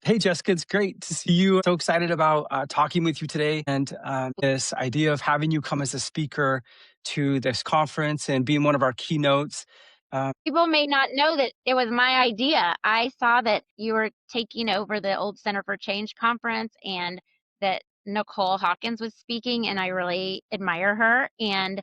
Hey, Jessica, it's great to see you. So excited about talking with you today and this idea of having you come as a speaker to this conference and being one of our keynotes. People may not know that it was my idea. I saw that you were taking over the old Center for Change conference and that Nicole Hawkins was speaking, and I really admire her and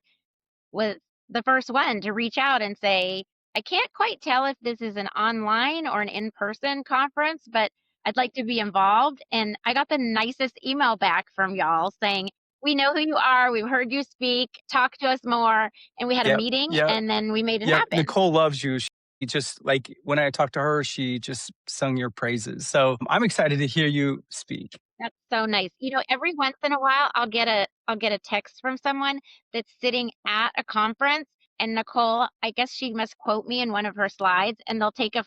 was the first one to reach out and say, I can't quite tell if this is an online or an in-person conference, but I'd like to be involved. And I got the nicest email back from y'all saying, we know who you are. We've heard you speak. Talk to us more. And we had a Yep, meeting yep, and then we made it yep. happen. Nicole loves you. She just like when I talked to her, she just sung your praises. So I'm excited to hear you speak. That's so nice. Every once in a while I'll get a text from someone that's sitting at a conference and Nicole, I guess she must quote me in one of her slides and they'll take a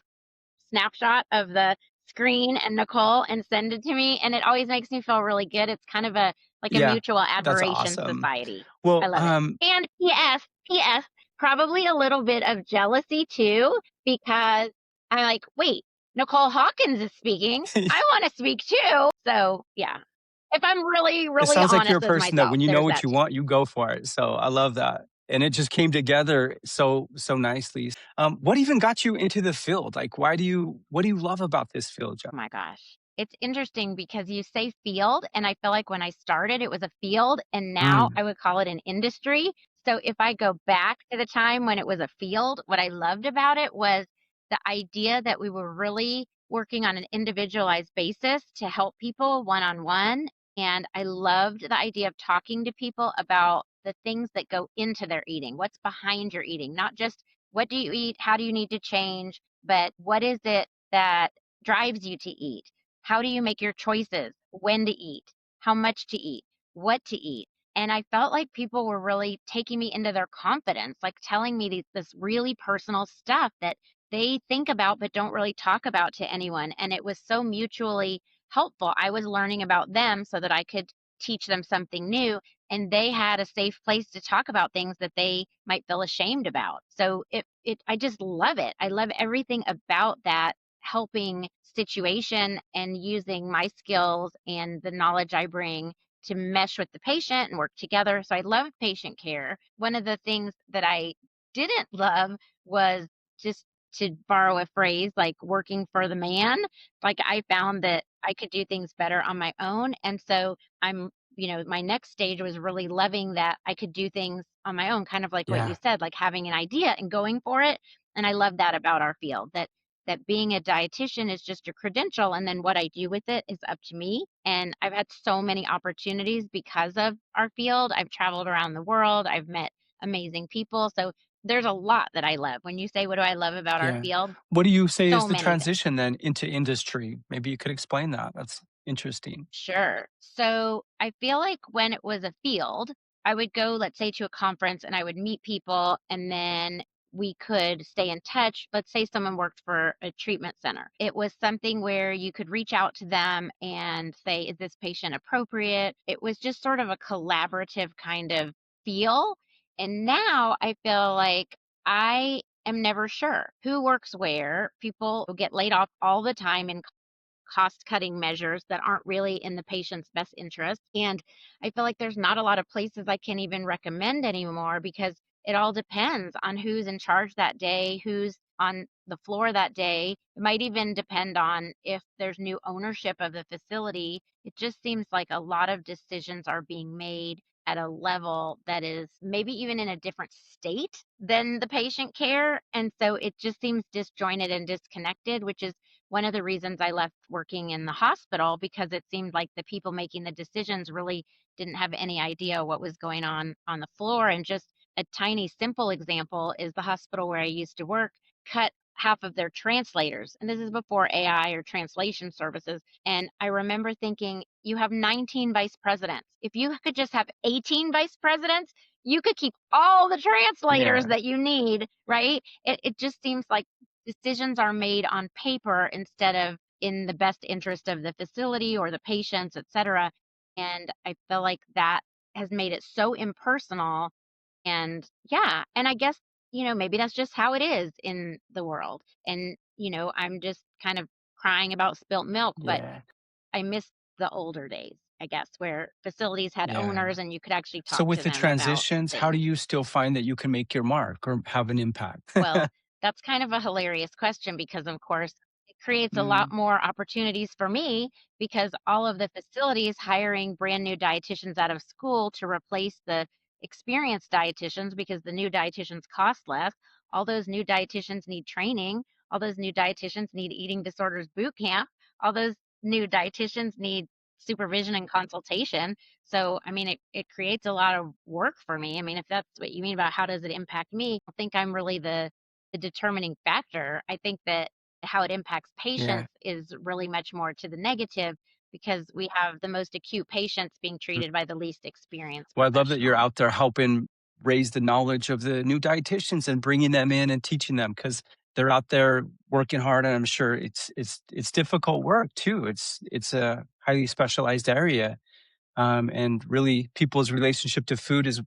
snapshot of the screen and Nicole and send it to me and it always makes me feel really good. It's kind of a Yeah, mutual that's admiration awesome. society. I Well, love it. And PS, probably a little bit of jealousy too, because I'm like, wait, Nicole Hawkins is speaking. I want to speak too. So yeah. If I'm really, it really sounds like you're a honest with person that myself, when you know there's what that you too. want, you go for it. So I love that. And it just came together so nicely. What even got you into the field? Like, what do you love about this field, Jeff? Oh my gosh. It's interesting because you say field, and I feel like when I started, it was a field, and now Mm, I would call it an industry. So if I go back to the time when it was a field, what I loved about it was the idea that we were really working on an individualized basis to help people one on one. And I loved the idea of talking to people about the things that go into their eating, what's behind your eating, not just what do you eat, how do you need to change, but what is it that drives you to eat? How do you make your choices? When to eat? How much to eat? What to eat? And I felt like people were really taking me into their confidence, like telling me this really personal stuff that they think about but don't really talk about to anyone. And it was so mutually helpful. I was learning about them so that I could teach them something new. And they had a safe place to talk about things that they might feel ashamed about. So I just love it. I love everything about that helping situation and using my skills and the knowledge I bring to mesh with the patient and work together. So I love patient care. One of the things that I didn't love was just to borrow a phrase like working for the man. Like I found that I could do things better on my own. And so my next stage was really loving that I could do things on my own, kind of like what you yeah. said, like having an idea and going for it. And I love that about our field, that being a dietitian is just a credential and then what I do with it is up to me. And I've had so many opportunities because of our field. I've traveled around the world. I've met amazing people. So there's a lot that I love. When you say what do I love about our Yeah. field? What do you say is So the many things. transition then into industry? Maybe you could explain that. That's interesting. Sure. So I feel like when it was a field, I would go, let's say, to a conference and I would meet people and then we could stay in touch. Let's say someone worked for a treatment center. It was something where you could reach out to them and say, is this patient appropriate? It was just sort of a collaborative kind of feel. And now I feel like I am never sure who works where. People get laid off all the time in cost cutting measures that aren't really in the patient's best interest. And I feel like there's not a lot of places I can even recommend anymore because it all depends on who's in charge that day, who's on the floor that day. It might even depend on if there's new ownership of the facility. It just seems like a lot of decisions are being made at a level that is maybe even in a different state than the patient care. And so it just seems disjointed and disconnected, which is one of the reasons I left working in the hospital because it seemed like the people making the decisions really didn't have any idea what was going on the floor. And just a tiny, simple example is the hospital where I used to work cut half of their translators. And this is before AI or translation services. And I remember thinking, you have 19 vice presidents. If you could just have 18 vice presidents, you could keep all the translators Yeah. that you need, right? It just seems like decisions are made on paper instead of in the best interest of the facility or the patients, et cetera. And I feel like that has made it so impersonal. And yeah, and I guess, maybe that's just how it is in the world. And, I'm just kind of crying about spilt milk, but Yeah. I miss the older days, I guess, where facilities had Yeah. owners and you could actually So talk with to the them about transitions, how do things. you still find that you can make your mark or have an impact? Well, that's kind of a hilarious question because, of course, it creates a lot Mm, more opportunities for me because all of the facilities hiring brand new dietitians out of school to replace the experienced dietitians because the new dietitians cost less. All those new dietitians need training. All those new dietitians need eating disorders boot camp. All those new dietitians need supervision and consultation. So, I mean, it creates a lot of work for me. I mean, if that's what you mean about how does it impact me, I think I'm really the determining factor. I think that how it impacts yeah. patients is really much more to the negative because we have the most acute patients being Mm. treated by the least experienced Well, I love that you're professional. out there helping raise the knowledge of the new dietitians and bringing them in and teaching them because they're out there working hard, and I'm sure it's difficult work too. It's a highly specialized area, and really people's relationship to food is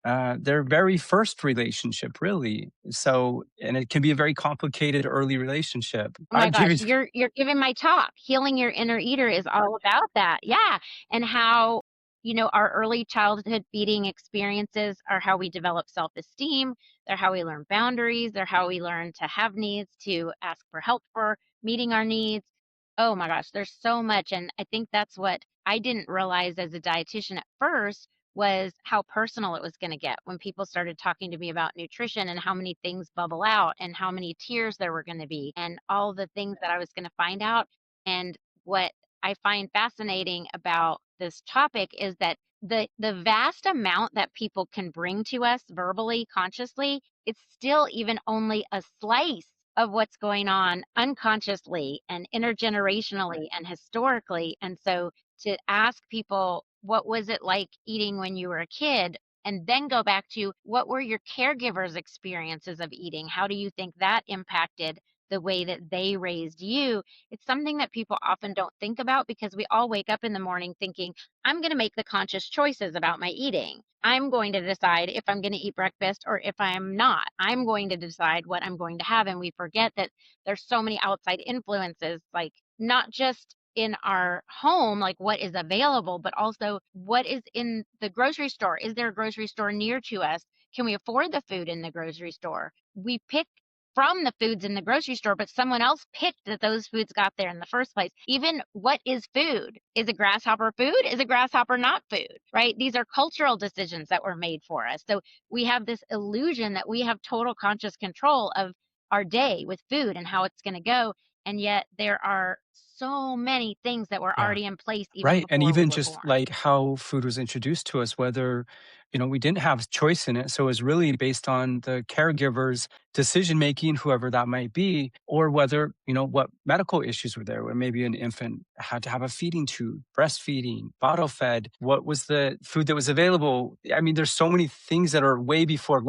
their very first relationship, really. So, and it can be a very complicated early relationship. Oh my I'm gosh, giving, you're giving my talk. Healing your inner eater is all about that. Yeah. And how, our early childhood feeding experiences are how we develop self-esteem. They're how we learn boundaries. They're how we learn to have needs, to ask for help for meeting our needs. Oh my gosh, there's so much. And I think that's what I didn't realize as a dietitian at first was how personal it was going to get when people started talking to me about nutrition and how many things bubble out and how many tears there were going to be and all the things that I was going to find out. And what I find fascinating about this topic is that the vast amount that people can bring to us verbally, consciously, it's still even only a slice of what's going on unconsciously and intergenerationally and historically. And so to ask people, what was it like eating when you were a kid? And then go back to what were your caregivers' experiences of eating? How do you think that impacted the way that they raised you? It's something that people often don't think about because we all wake up in the morning thinking, I'm going to make the conscious choices about my eating. I'm going to decide if I'm going to eat breakfast or if I'm not. I'm going to decide what I'm going to have. And we forget that there's so many outside influences, like not just in our home, like what is available, but also what is in the grocery store. Is there a grocery store near to us? Can we afford the food in the grocery store? We pick from the foods in the grocery store, but someone else picked that those foods got there in the first place. Even what is food? Is a grasshopper food? Is a grasshopper not food? Right? These are cultural decisions that were made for us. So we have this illusion that we have total conscious control of our day with food and how it's going to go. And yet there are so many things that were yeah. already in place even Right, and before we even were just born. like how food was introduced to us, whether, we didn't have choice in it, so it was really based on the caregiver's decision making, whoever that might be, or whether, what medical issues were there, where maybe an infant had to have a feeding tube, breastfeeding, bottle fed, what was the food that was available? I mean, there's so many things that are way before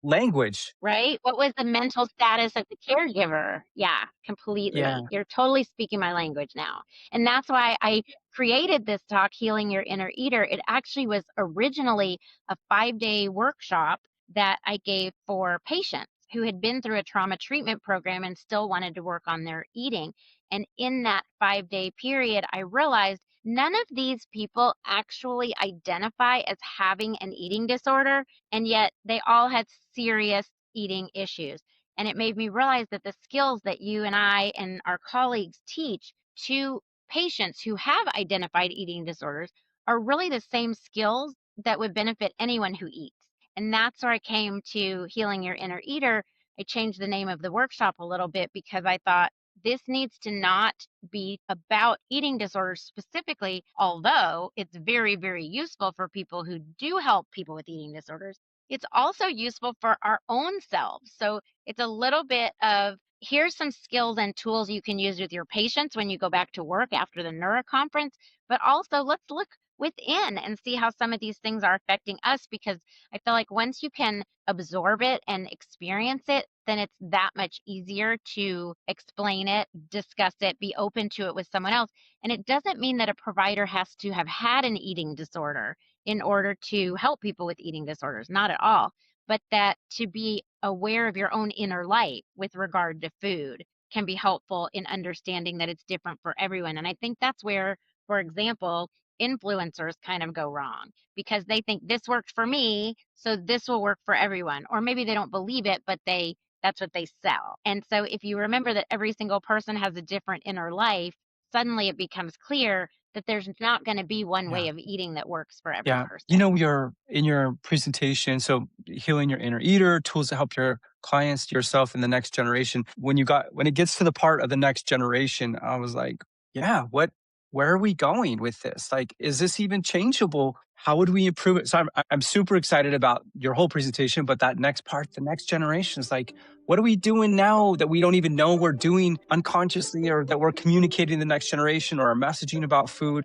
language. Right? What was the mental status of the caregiver? Yeah, completely. Yeah. You're totally speaking my language now. And that's why I created this talk, Healing Your Inner Eater. It actually was originally a 5-day workshop that I gave for patients who had been through a trauma treatment program and still wanted to work on their eating. And in that 5-day period, I realized none of these people actually identify as having an eating disorder, and yet they all had serious eating issues. And it made me realize that the skills that you and I and our colleagues teach to patients who have identified eating disorders are really the same skills that would benefit anyone who eats. And that's where I came to Healing Your Inner Eater. I changed the name of the workshop a little bit because I thought this needs to not be about eating disorders specifically, although it's very, very useful for people who do help people with eating disorders. It's also useful for our own selves. So it's a little bit of here's some skills and tools you can use with your patients when you go back to work after the Nura conference, but also let's look within and see how some of these things are affecting us because I feel like once you can absorb it and experience it, then it's that much easier to explain it, discuss it, be open to it with someone else. And it doesn't mean that a provider has to have had an eating disorder in order to help people with eating disorders, not at all, but that to be aware of your own inner light with regard to food can be helpful in understanding that it's different for everyone. And I think that's where, for example, influencers kind of go wrong because they think this worked for me, so this will work for everyone. Or maybe they don't believe it, but that's what they sell. And so if you remember that every single person has a different inner life, suddenly it becomes clear that there's not going to be one way Yeah. of eating that works for every Yeah. You person. know, in your presentation, so healing your inner eater, tools to help your clients, yourself, and the next generation. When it gets to the part of the next generation, I was like, yeah, where are we going with this? Like, is this even changeable? How would we improve it? So I'm super excited about your whole presentation, but that next part, the next generation is like, what are we doing now that we don't even know we're doing unconsciously, or that we're communicating to the next generation, or our messaging about food?